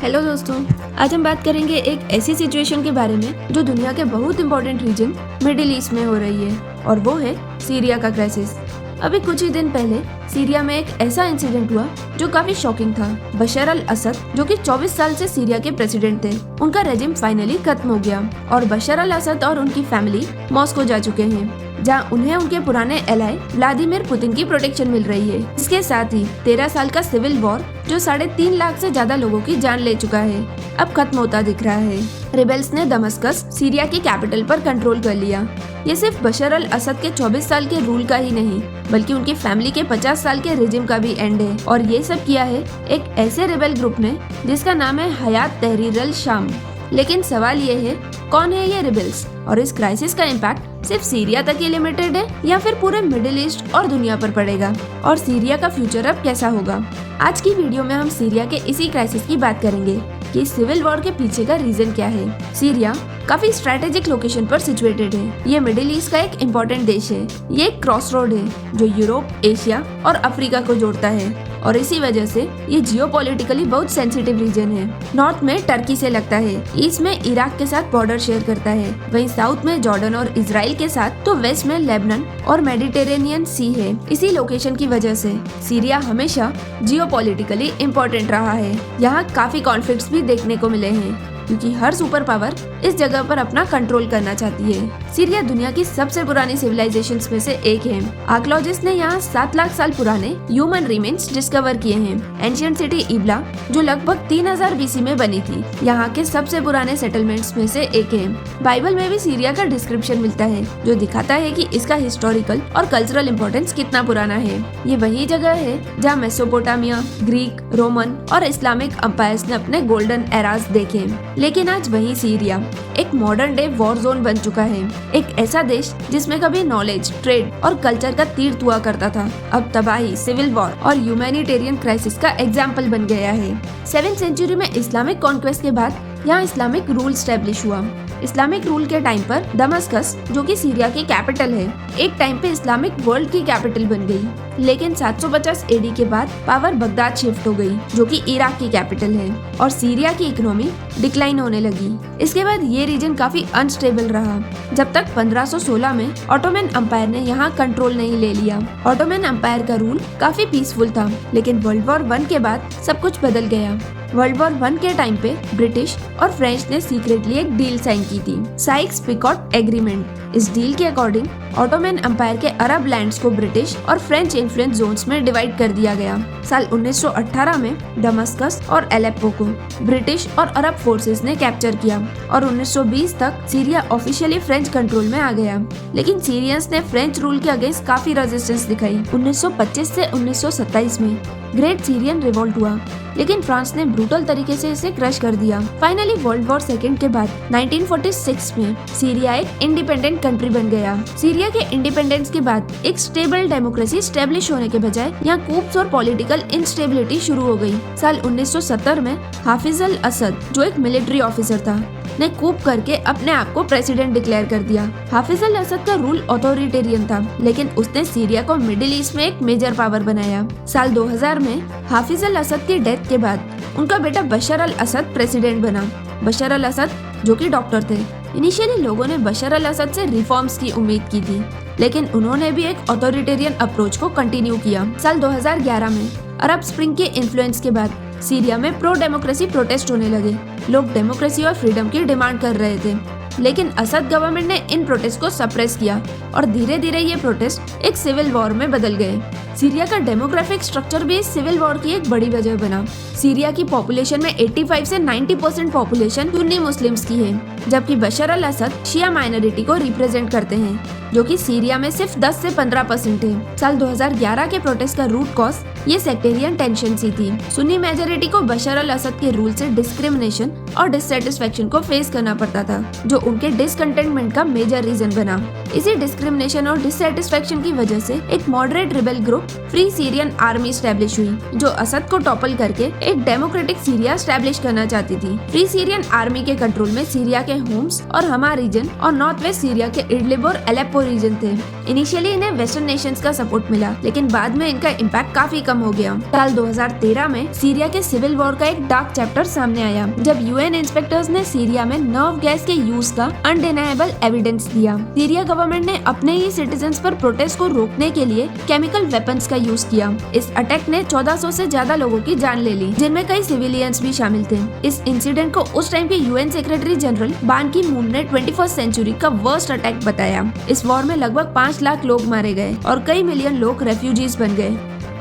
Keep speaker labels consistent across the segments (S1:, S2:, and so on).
S1: Hello दोस्तों, आज हम बात करेंगे एक ऐसी सिचुएशन के बारे में जो दुनिया के बहुत इंपॉर्टेंट रीजन मिडिल ईस्ट में हो रही है और वो है सीरिया का क्राइसिस। अभी कुछ ही दिन पहले सीरिया में एक ऐसा इंसिडेंट हुआ जो काफी शॉकिंग था। बशर अल असद जो कि 24 साल से सीरिया के प्रेसिडेंट थे, उनका रेजिम फाइनली खत्म हो गया और बशर अल असद और उनकी फैमिली मॉस्को जा चुके हैं, जहां उन्हें उनके पुराने एलाय व्लादिमीर पुतिन की प्रोटेक्शन मिल रही है। इसके साथ ही 13 साल का सिविल वॉर जो 3.5 लाख से ज्यादा लोगों की जान ले चुका है, अब खत्म होता दिख रहा है। रिबेल्स ने दमस्कस, सीरिया की कैपिटल पर कंट्रोल कर लिया। ये सिर्फ बशर अल असद के 24 साल के रूल का ही नहीं, बल्कि उनकी फैमिली के 50 साल के रेजिम का भी एंड है। और ये सब किया है एक ऐसे रिबेल ग्रुप ने जिसका नाम है हयात तहरीर अल शाम। लेकिन सवाल ये है, कौन है ये रिबेल्स और इस क्राइसिस का इम्पैक्ट सिर्फ सीरिया तक ही लिमिटेड है या फिर पूरे मिडिल ईस्ट और दुनिया पर पड़ेगा, और सीरिया का फ्यूचर अब कैसा होगा। आज की वीडियो में हम सीरिया के इसी क्राइसिस की बात करेंगे कि सिविल वॉर के पीछे का रीजन क्या है। सीरिया काफी स्ट्रेटेजिक लोकेशन पर सिचुएटेड है। ये मिडिल ईस्ट का एक इम्पोर्टेंट देश है। ये एक क्रॉस रोड है जो यूरोप, एशिया और अफ्रीका को जोड़ता है, और इसी वजह से ये जियोपॉलिटिकली बहुत सेंसिटिव रीजन है। नॉर्थ में टर्की से लगता है, ईस्ट में इराक के साथ बॉर्डर शेयर करता है, वहीं साउथ में जॉर्डन और इजराइल के साथ, तो वेस्ट में लेबनान और मेडिटेरेनियन सी है। इसी लोकेशन की वजह से सीरिया हमेशा जियोपॉलिटिकली इम्पोर्टेंट रहा है। यहाँ काफी कॉन्फ्लिक्ट्स भी देखने को मिले हैं क्योंकि हर सुपर पावर इस जगह पर अपना कंट्रोल करना चाहती है। सीरिया दुनिया की सबसे पुरानी सिविलाइजेशंस में से एक है। आर्कियोलॉजिस्ट ने यहाँ 7 लाख साल पुराने ह्यूमन रिमेन्स डिस्कवर किए हैं। एंशिएंट सिटी इबला जो लगभग 3000 बीसी में बनी थी, यहाँ के सबसे पुराने सेटलमेंट्स में से एक है। बाइबल में भी सीरिया का डिस्क्रिप्शन मिलता है जो दिखाता है कि इसका हिस्टोरिकल और कल्चरल इम्पोर्टेंस कितना पुराना है। ये वही जगह है जहाँ मेसोपोटामिया, ग्रीक, रोमन और इस्लामिक अम्पायर्स ने अपने गोल्डन एराज देखे। लेकिन आज वही सीरिया एक मॉडर्न डे वॉर जोन बन चुका है। एक ऐसा देश जिसमें कभी नॉलेज, ट्रेड और कल्चर का तीर्थ हुआ करता था, अब तबाही, सिविल वॉर और ह्यूमैनिटेरियन क्राइसिस का एग्जाम्पल बन गया है। 7वीं सेंचुरी में इस्लामिक कॉन्क्वेस्ट के बाद यहाँ इस्लामिक रूल स्टैब्लिश हुआ। इस्लामिक रूल के टाइम पर दमस्कस जो कि सीरिया की कैपिटल है, एक टाइम पे इस्लामिक वर्ल्ड की कैपिटल बन गई। लेकिन 750 एडी के बाद पावर बगदाद शिफ्ट हो गई जो कि इराक की कैपिटल है, और सीरिया की इकोनॉमी डिक्लाइन होने लगी। इसके बाद ये रीजन काफी अनस्टेबल रहा जब तक 1516 में ऑटोमन अम्पायर ने यहाँ कंट्रोल नहीं ले लिया। ऑटोमन अम्पायर का रूल काफी पीसफुल था, लेकिन वर्ल्ड वॉर 1 के बाद सब कुछ बदल गया। वर्ल्ड वॉर 1 के टाइम पे ब्रिटिश और फ्रेंच ने सीक्रेटली एक डील साइन की थी, साइक्स-पिकॉट एग्रीमेंट। इस डील के अकॉर्डिंग ऑटोमन अम्पायर के अरब लैंड्स को ब्रिटिश और फ्रेंच इन्फ्लुएंस जोन्स में डिवाइड कर दिया गया। साल 1918 में दमस्कस और एलेप्पो को ब्रिटिश और अरब फोर्सेस ने कैप्चर किया और 1920 तक सीरिया ऑफिशियली फ्रेंच कंट्रोल में आ गया। लेकिन सीरियंस ने फ्रेंच रूल के अगेंस्ट काफी रेजिस्टेंस दिखाई। 1925 से 1927 में ग्रेट सीरियन रिवोल्ट हुआ, लेकिन फ्रांस ने ब्रूटल तरीके से इसे क्रश कर दिया। फाइनली वर्ल्ड वॉर 2 के बाद 1946 में सीरिया एक इंडिपेंडेंट कंट्री बन गया। सीरिया के इंडिपेंडेंस के बाद एक स्टेबल डेमोक्रेसी स्टेब्लिश होने के बजाय यहाँ कूप्स और पॉलिटिकल इंस्टेबिलिटी शुरू हो गई। साल 1970 में हाफिज अल असद जो एक मिलिट्री ऑफिसर था ने कूप करके अपने आप को प्रेसिडेंट डिक्लेयर कर दिया। हाफिज अल असद का रूल ऑथोरिटेरियन था, लेकिन उसने सीरिया को मिडिल ईस्ट में एक मेजर पावर बनाया। साल 2000 में हाफिज अल असद की डेथ के बाद उनका बेटा बशर अल असद प्रेसिडेंट बना। बशर अल असद जो कि डॉक्टर थे। इनिशियली लोगों ने बशर अल असद से रिफॉर्म्स की उम्मीद की थी, लेकिन उन्होंने भी एक ऑथोरिटेरियन अप्रोच को कंटिन्यू किया। साल 2011 में अरब स्प्रिंग के इन्फ्लुएंस के बाद सीरिया में प्रो डेमोक्रेसी प्रोटेस्ट होने लगे। लोग डेमोक्रेसी और फ्रीडम की डिमांड कर रहे थे, लेकिन असद गवर्नमेंट ने इन प्रोटेस्ट को सप्रेस किया और धीरे धीरे ये प्रोटेस्ट एक सिविल वॉर में बदल गए। सीरिया का डेमोग्राफिक स्ट्रक्चर भी इस सिविल वॉर की एक बड़ी वजह बना। सीरिया की पॉपुलेशन में 85 से 90% पॉपुलेशन सुन्नी मुस्लिम्स की है, जबकि बशर अल असद शिया माइनॉरिटी को रिप्रेजेंट करते हैं जो कि सीरिया में सिर्फ 10 से 15% है। साल 2011 के प्रोटेस्ट का रूट कॉज ये सेक्टेरियन टेंशन सी थी। सुन्नी मेजोरिटी को बशर अल असद के रूल से डिस्क्रिमिनेशन और डिससेटिस्फेक्शन को फेस करना पड़ता था, जो उनके डिसकंटेंटमेंट का मेजर रीजन बना। इसी डिस्क्रिमिनेशन और डिससेटिस्फेक्शन की वजह से एक moderate rebel group free Syrian army establish हुई, जो असद को टॉपल करके एक डेमोक्रेटिक सीरिया स्टैब्लिश करना चाहती थी। फ्री सीरियन आर्मी के कंट्रोल में सीरिया के होम्स और हमा रीजन और नॉर्थ वेस्ट सीरिया के इडलिब और एलेप्पो अलेप्पो रीजन थे। इनिशियली इन्हें वेस्टर्न नेशंस का सपोर्ट मिला, लेकिन बाद में इनका इम्पैक्ट काफी कम हो गया। साल 2013 में सीरिया के सिविल वॉर का एक डार्क चैप्टर सामने आया, जब यूएन इंस्पेक्टर्स ने सीरिया में नर्व गैस के यूज का अनडिनाएबल एविडेंस दिया। सीरिया गवर्नमेंट ने अपने ही सिटीजन्स पर प्रोटेस्ट को रोकने के लिए केमिकल वेपन्स का यूज किया। इस अटैक ने 1400 से ज्यादा लोगों की जान ले ली, जिनमें कई सिविलियंस भी शामिल थे। इस इंसिडेंट को उस टाइम के यूएन सेक्रेटरी जनरल बान की मून ने 21st सेंचुरी का वर्स्ट अटैक बताया। इस वॉर में लगभग 5 लाख लोग मारे गए और कई मिलियन लोग रेफ्यूजीज बन गए।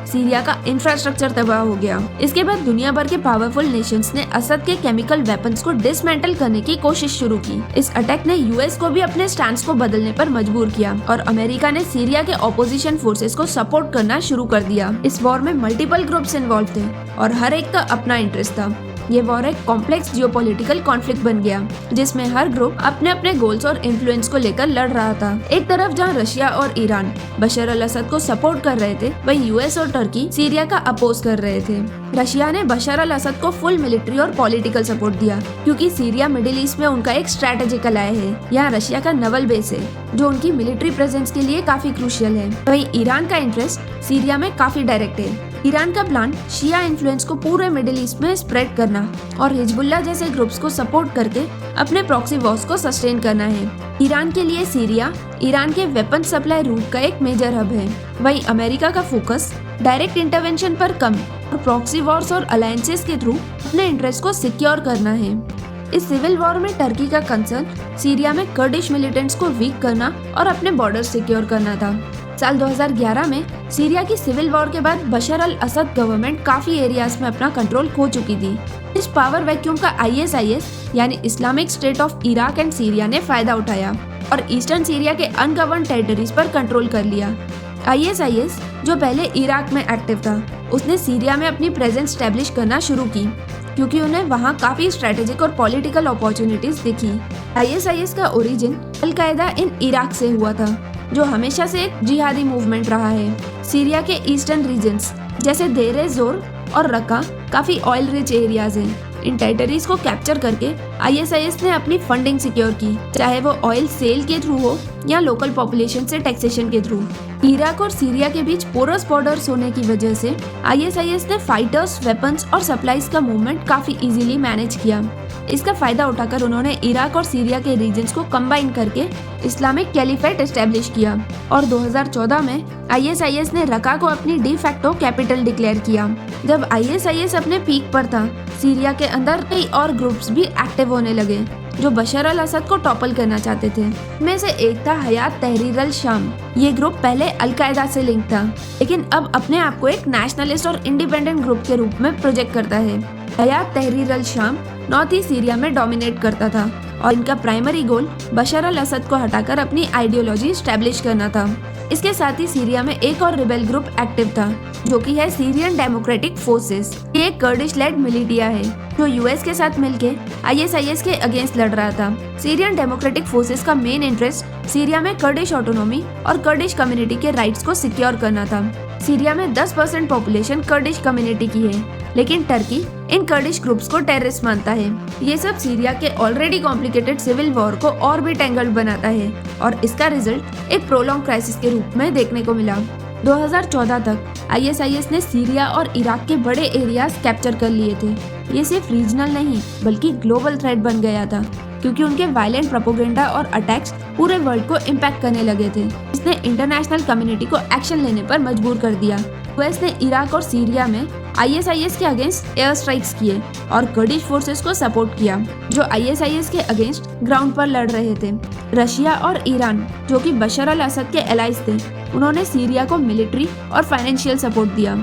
S1: सीरिया का इंफ्रास्ट्रक्चर तबाह हो गया। इसके बाद दुनिया भर के पावरफुल नेशंस ने असद के केमिकल वेपन्स को डिसमेंटल करने की कोशिश शुरू की। इस अटैक ने यूएस को भी अपने स्टैंड को बदलने पर मजबूर किया और अमेरिका ने सीरिया के ऑपोजिशन फोर्सेस को सपोर्ट करना शुरू कर दिया। इस वॉर में मल्टीपल ग्रुप्स इन्वॉल्व थे और हर एक का अपना इंटरेस्ट था। ये वॉर एक कॉम्प्लेक्स जियोपॉलिटिकल कॉन्फ्लिक्ट बन गया, जिसमें हर ग्रुप अपने अपने गोल्स और इन्फ्लुएंस को लेकर लड़ रहा था। एक तरफ जहां रशिया और ईरान बशर अल असद को सपोर्ट कर रहे थे, वहीं यूएस और टर्की सीरिया का अपोज कर रहे थे। रशिया ने बशर अल असद को फुल मिलिट्री और पॉलिटिकल सपोर्ट दिया, क्योंकि सीरिया मिडिल ईस्ट में उनका एक स्ट्रेटेजिकल अलाय है। यहाँ रशिया का नवल बेस है, जो उनकी मिलिट्री प्रेजेंस के लिए काफी क्रूशियल है। वहीं ईरान का इंटरेस्ट सीरिया में काफी डायरेक्ट है। ईरान का प्लान शिया इन्फ्लुएंस को पूरे मिडिल ईस्ट में स्प्रेड करना और हिजबुल्लाह जैसे ग्रुप्स को सपोर्ट करके अपने प्रॉक्सी वॉर्स को सस्टेन करना है। ईरान के लिए सीरिया ईरान के वेपन सप्लाई रूट का एक मेजर हब है। वहीं अमेरिका का फोकस डायरेक्ट इंटरवेंशन पर कम और प्रॉक्सी वॉर्स और अलायंसेस के थ्रू अपने इंटरेस्ट को सिक्योर करना है। इस सिविल वॉर में टर्की का कंसर्न सीरिया में कर्डिश मिलिटेंट्स को वीक करना और अपने बॉर्डर सिक्योर करना था। साल 2011 में सीरिया की सिविल वॉर के बाद बशर अल असद गवर्नमेंट काफी एरियाज में अपना कंट्रोल खो चुकी थी। इस पावर वैक्यूम का ISIS यानी Islamic state of Iraq and Syria ने फायदा उठाया और ईस्टर्न सीरिया के अनगवर्न टेरिटरीज पर कंट्रोल कर लिया। ISIS, जो पहले इराक में एक्टिव था, उसने सीरिया में अपनी प्रेजेंस स्टैब्लिश करना शुरू की, क्योंकि उन्हें वहाँ काफी स्ट्रेटेजिक और पॉलिटिकल अपॉर्चुनिटीज दिखी। ISIS का ओरिजिन अल कायदा इन इराक से हुआ था, जो हमेशा से एक जिहादी मूवमेंट रहा है। सीरिया के ईस्टर्न रीजन्स जैसे देर ए जोर और रका काफी ऑयल रिच एरियाज हैं। इन टेरिटरीज को कैप्चर करके ISIS ने अपनी फंडिंग सिक्योर की, चाहे वो ऑयल सेल के थ्रू हो या लोकल पॉपुलेशन से टैक्सेशन के थ्रू। इराक और सीरिया के बीच पोरस बॉर्डर्स होने की वजह से ISIS ने फाइटर्स, वेपन्स और सप्लाईज का मूवमेंट काफी इजीली मैनेज किया। इसका फायदा उठाकर उन्होंने इराक और सीरिया के रीजन्स को कंबाइन करके इस्लामिक कैलिफेट एस्टेब्लिश किया और 2014 में ISIS ने रका को अपनी डी फैक्टो कैपिटल डिक्लेयर किया। जब ISIS अपने पीक पर था, सीरिया के अंदर कई और ग्रुप्स भी एक्टिव होने लगे, जो बशर अल असद को टॉपल करना चाहते थे। इनमें से एक था हयात तहरीर अल शाम। ये ग्रुप पहले अल कायदा से लिंक था, लेकिन अब अपने आप को एक नेशनलिस्ट और इंडिपेंडेंट ग्रुप के रूप में प्रोजेक्ट करता है। हयात तहरीर अल शाम नॉर्थ ईस्ट सीरिया में डोमिनेट करता था और इनका प्राइमरी गोल बशर अल असद को हटाकर अपनी आइडियोलॉजी स्टैब्लिश करना था। इसके साथ ही सीरिया में एक और रिबेल ग्रुप एक्टिव था, जो कि है सीरियन डेमोक्रेटिक फोर्सेस। ये एक कर्डिश लेड मिलिटिया है, जो यूएस के साथ मिलके ISIS के अगेंस्ट लड़ रहा था। सीरियन डेमोक्रेटिक फोर्सेस का मेन इंटरेस्ट सीरिया में कर्डिश ऑटोनॉमी और कर्डिश कम्युनिटी के राइट्स को सिक्योर करना था। सीरिया में 10% पॉपुलेशन कर्डिश कम्युनिटी की है, लेकिन टर्की इन कर्डिश ग्रुप्स को टेररिस्ट मानता है। ये सब सीरिया के ऑलरेडी कॉम्प्लिकेटेड सिविल वॉर को और भी टेंगल्ड बनाता है और इसका रिजल्ट एक प्रोलॉन्ग क्राइसिस के रूप में देखने को मिला। 2014 तक ISIS ने सीरिया और इराक के बड़े एरियाज कैप्चर कर लिए थे। ये सिर्फ रीजनल नहीं बल्कि ग्लोबल थ्रेट बन गया था, क्योंकि उनके वायलेंट प्रोपेगेंडा और अटैक्स पूरे वर्ल्ड को इम्पैक्ट करने लगे थे। इसने इंटरनेशनल कम्युनिटी को एक्शन लेने पर मजबूर कर दिया। यूएस ने इराक और सीरिया में ISIS के अगेंस्ट एयर स्ट्राइक्स किए और कर्डिश फोर्सेस को सपोर्ट किया, जो ISIS के अगेंस्ट ग्राउंड पर लड़ रहे थे। रशिया और ईरान, जो कि बशर अल असद के एलाइज थे, उन्होंने सीरिया को मिलिट्री और फाइनेंशियल सपोर्ट दिया।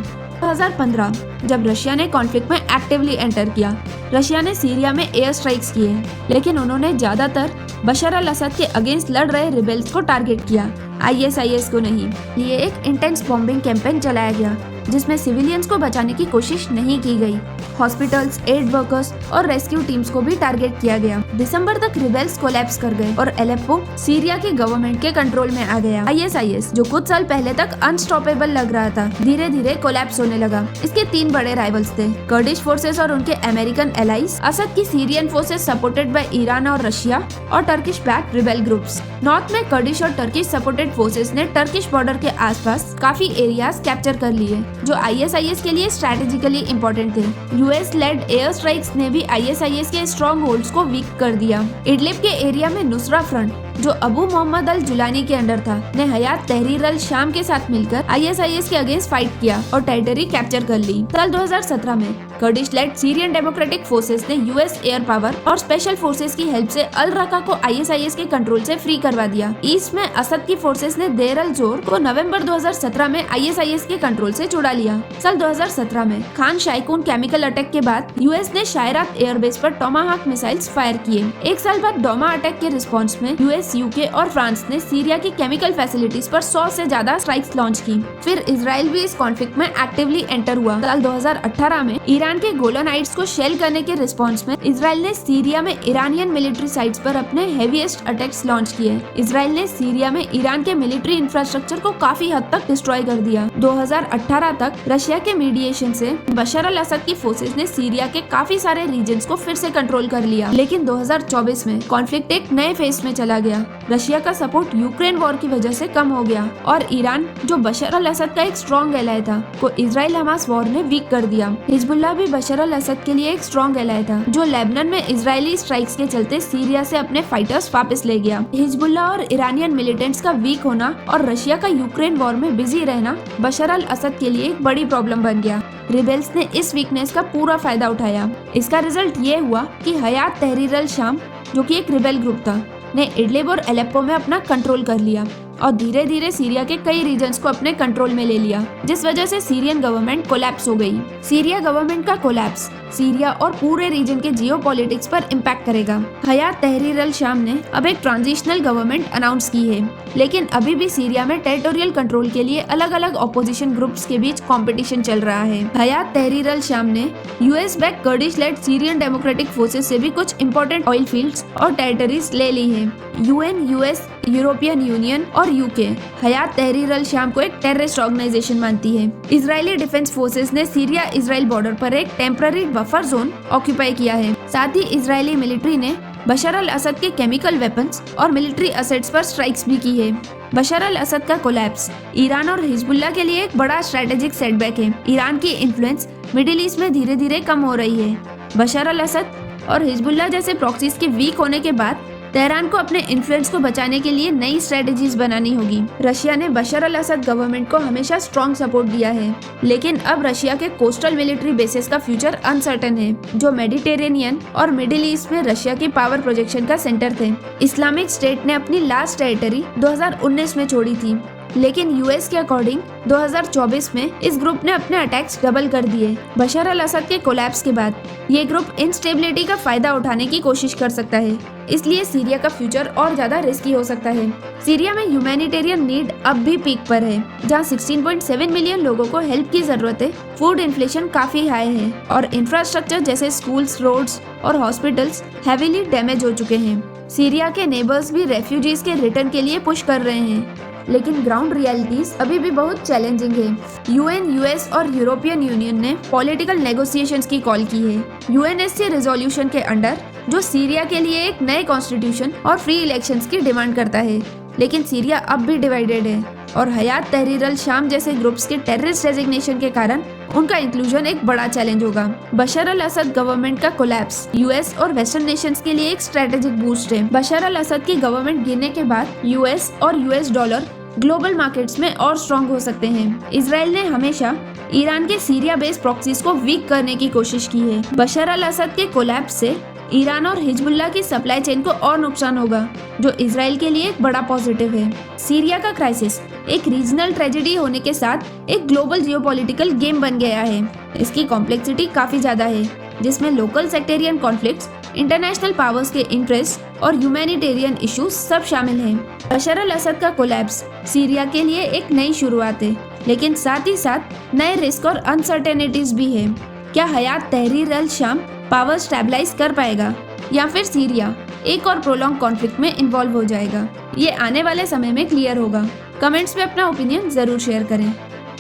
S1: 2015 जब रशिया ने कॉन्फ्लिक्ट में एक्टिवली एंटर किया, रशिया ने सीरिया में एयर स्ट्राइक्स किए, लेकिन उन्होंने ज्यादातर बशर अल असद के अगेंस्ट लड़ रहे रिबेल्स को टारगेट किया, ISIS को नहीं। ये एक इंटेंस बॉम्बिंग कैंपेन चलाया गया जिसमें सिविलियंस को बचाने की कोशिश नहीं की गई। हॉस्पिटल्स, एड वर्कर्स और रेस्क्यू टीम्स को भी टारगेट किया गया। दिसंबर तक रिबेल्स कोलैप्स कर गए और एलेप्पो सीरिया की गवर्नमेंट के कंट्रोल में आ गया। ISIS, जो कुछ साल पहले तक अनस्टॉपेबल लग रहा था, धीरे धीरे कोलैप्स होने लगा। इसके 3 बड़े राइवल्स थे, कर्डिश फोर्सेस और उनके अमेरिकन एलाइज, असद की Syrian forces supported by Iran और रशिया, और Turkish backed rebel groups. North में कर्डिश और टर्किश सपोर्टेड फोर्सेस ने टर्किश बॉर्डर के आसपास काफी एरियाज कैप्चर कर लिए, जो ISIS के लिए स्ट्रेटेजिकली इंपॉर्टेंट थे। US लेड एयर स्ट्राइक्स ने भी ISIS के स्ट्रॉन्ग होल्ड्स को वीक कर दिया। इडलिब के एरिया में नुसरा फ्रंट, जो अबू मोहम्मद अल जुलानी के अंडर था, ने हयात तहरीर अल शाम के साथ मिलकर ISIS के अगेंस्ट फाइट किया और टेरिटरी कैप्चर कर ली। साल 2017 में कर्डिश लेड सीरियन डेमोक्रेटिक फोर्सेस ने US एयर पावर और स्पेशल फोर्सेस की हेल्प से अल रका को ISIS के कंट्रोल से फ्री करवा दिया। ईस्ट में असद की फोर्सेस ने देर अल जोर को नवंबर 2017 में ISIS के कंट्रोल से छुड़ा लिया। साल 2017 में खान शाइकून केमिकल अटैक के बाद US ने शायरात एयरबेस पर टोमाहाक मिसाइल्स फायर किए। एक साल बाद डोमा अटैक के रिस्पॉन्स में US, UK और फ्रांस ने सीरिया की केमिकल फैसिलिटीज पर 100 से ज्यादा स्ट्राइक्स लॉन्च की। फिर इजराइल भी इस कॉन्फ्लिक्ट में एक्टिवली एंटर हुआ। साल 2018 में ईरान के गोलन हाइट्स को शेल करने के रिस्पॉन्स में इजराइल ने सीरिया में ईरानियन मिलिट्री साइट्स पर अपने हेवीएस्ट अटैक्स लॉन्च किए। इजराइल ने सीरिया में ईरान के मिलिट्री इंफ्रास्ट्रक्चर को काफी हद तक डिस्ट्रॉय कर दिया। 2018 तक रशिया के मीडिएशन से बशर अल असद की फोर्सेस ने सीरिया के काफी सारे रीजन्स को फिर से कंट्रोल कर लिया। लेकिन 2024 में कॉन्फ्लिक्ट एक नए फेज में चला गया। रशिया का सपोर्ट यूक्रेन वॉर की वजह से कम हो गया और ईरान, जो बशर अल असद का एक स्ट्रॉन्ग एलाय था, को इजराइल हमास वॉर ने वीक कर दिया। हिजबुल्लाह भी बशर अल असद के लिए एक स्ट्रॉन्ग एलाय था, जो लेबनान में इजरायली स्ट्राइक्स के चलते सीरिया से अपने फाइटर्स वापस ले गया। हिजबुल्लाह और ईरानियन मिलिटेंट्स का वीक होना और रशिया का यूक्रेन वॉर में बिजी रहना बशर अल असद के लिए एक बड़ी प्रॉब्लम बन गया। रिबेल्स ने इस वीकनेस का पूरा फायदा उठाया। इसका रिजल्ट ये हुआ कि हयात तहरीर अल शाम, जो कि एक रिबेल ग्रुप था, ने इडलिब और एलेप्पो में अपना कंट्रोल कर लिया और धीरे धीरे सीरिया के कई रीजन्स को अपने कंट्रोल में ले लिया, जिस वजह से सीरियन गवर्नमेंट कोलैप्स हो गई। सीरिया गवर्नमेंट का कोलैप्स सीरिया और पूरे रीजन के जियोपॉलिटिक्स पर इम्पैक्ट करेगा। हयात तहरीर अल शाम ने अब एक ट्रांजिशनल गवर्नमेंट अनाउंस की है, लेकिन अभी भी सीरिया में टेरिटोरियल कंट्रोल के लिए अलग अलग ऑपोजिशन ग्रुप्स के बीच कंपटीशन चल रहा है। हयात तहरीर अल शाम ने US back Kurdish led Syrian Democratic Forces से भी कुछ इंपॉर्टेंट ऑयल फील्ड्स और टेरिटरीज ले ली है। UN, US, यूरोपियन यूनियन और UK Hayat Tahrir al Sham को एक टेररिस्ट ऑर्गेनाइजेशन मानती है। इजरायली डिफेंस फोर्सेस ने सीरिया इजराइल बॉर्डर पर एक टेम्पररी बफर जोन ऑक्यूपाई किया है। साथ ही इजरायली मिलिट्री ने बशर अल असद के केमिकल वेपन्स और मिलिट्री असेट्स पर स्ट्राइक्स भी की है। बशर अल असद का कोलैप्स ईरान और हिजबुल्लाह के लिए एक बड़ा स्ट्रेटेजिक सेटबैक है। ईरान की इन्फ्लुएंस मिडिल ईस्ट में धीरे धीरे कम हो रही है। बशर अल असद और हिजबुल्लाह जैसे प्रॉक्सीज के वीक होने के बाद तेहरान को अपने इन्फ्लुएंस को बचाने के लिए नई स्ट्रेटेजीज बनानी होगी। रशिया ने बशर अल असद गवर्नमेंट को हमेशा स्ट्रॉन्ग सपोर्ट दिया है, लेकिन अब रशिया के कोस्टल मिलिट्री बेसेस का फ्यूचर अनसर्टेन है, जो मेडिटेरेनियन और मिडिल ईस्ट में रशिया की पावर प्रोजेक्शन का सेंटर थे। इस्लामिक स्टेट ने अपनी लास्ट टेरिटरी 2019 में छोड़ी थी, लेकिन US के अकॉर्डिंग 2024 में इस ग्रुप ने अपने अटैक्स डबल कर दिए। बशर अल असद के कोलैप्स के बाद ये ग्रुप इंस्टेबिलिटी का फायदा उठाने की कोशिश कर सकता है, इसलिए सीरिया का फ्यूचर और ज्यादा रिस्की हो सकता है। सीरिया में ह्यूमैनिटेरियन नीड अब भी पीक पर है, जहां 16.7 मिलियन लोगों को हेल्प की जरूरत है। फूड इन्फ्लेशन काफी हाई है और इंफ्रास्ट्रक्चर जैसे स्कूल्स, रोड्स और हॉस्पिटल्स हेवीली डैमेज हो चुके हैं। सीरिया के नेबर्स भी रेफ्यूजीज के रिटर्न के लिए पुश कर रहे हैं, लेकिन ग्राउंड रियलिटीज अभी भी बहुत चैलेंजिंग है। UN, US और यूरोपियन यूनियन ने पॉलिटिकल नेगोशिएशंस की कॉल की है। UNSC रेजोल्यूशन के अंडर, जो सीरिया के लिए एक नए कॉन्स्टिट्यूशन और फ्री इलेक्शंस की डिमांड करता है, लेकिन सीरिया अब भी डिवाइडेड है और हयात तहरीर अल शाम जैसे ग्रुप्स के टेररिस्ट डेजिग्नेशन के कारण उनका इंक्लूजन एक बड़ा चैलेंज होगा। बशर अल असद गवर्नमेंट का कोलैप्स US और वेस्टर्न नेशंस के लिए एक स्ट्रेटेजिक बूस्ट है। बशर अल असद की गवर्नमेंट गिरने के बाद US और US डॉलर ग्लोबल मार्केट्स में और स्ट्रॉन्ग हो सकते हैं। इजराइल ने हमेशा ईरान के सीरिया बेस्ड प्रॉक्सीज को वीक करने की कोशिश की है। बशर अल असद के कोलैप्स से ईरान और हिजबुल्लाह की सप्लाई चेन को और नुकसान होगा, जो इजराइल के लिए एक बड़ा पॉजिटिव है। सीरिया का क्राइसिस एक रीजनल ट्रेजेडी होने के साथ एक ग्लोबल जियोपॉलिटिकल गेम बन गया है। इसकी कॉम्प्लेक्सिटी काफी ज्यादा है, जिसमें local sectarian conflicts, international powers के इंटरेस्ट और ह्यूमैनिटेरियन इश्यूज सब शामिल हैं। बशर अल असद का कोलैप्स सीरिया के लिए एक नई शुरुआत है, लेकिन साथ ही साथ नए रिस्क और अनसर्टेनिटीज भी है। क्या हयात तहरीर अल शाम पावर स्टेबलाइज कर पाएगा या फिर सीरिया एक और प्रोलॉन्ग कॉन्फ्लिक्ट में इन्वॉल्व हो जाएगा? ये आने वाले समय में क्लियर होगा। कमेंट्स में अपना ओपिनियन जरूर शेयर करें।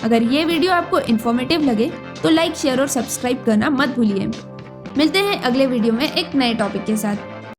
S1: अगर ये वीडियो आपको इन्फॉर्मेटिव लगे तो लाइक, शेयर और सब्सक्राइब करना मत भूलिए। मिलते हैं अगले वीडियो में एक नए टॉपिक के साथ।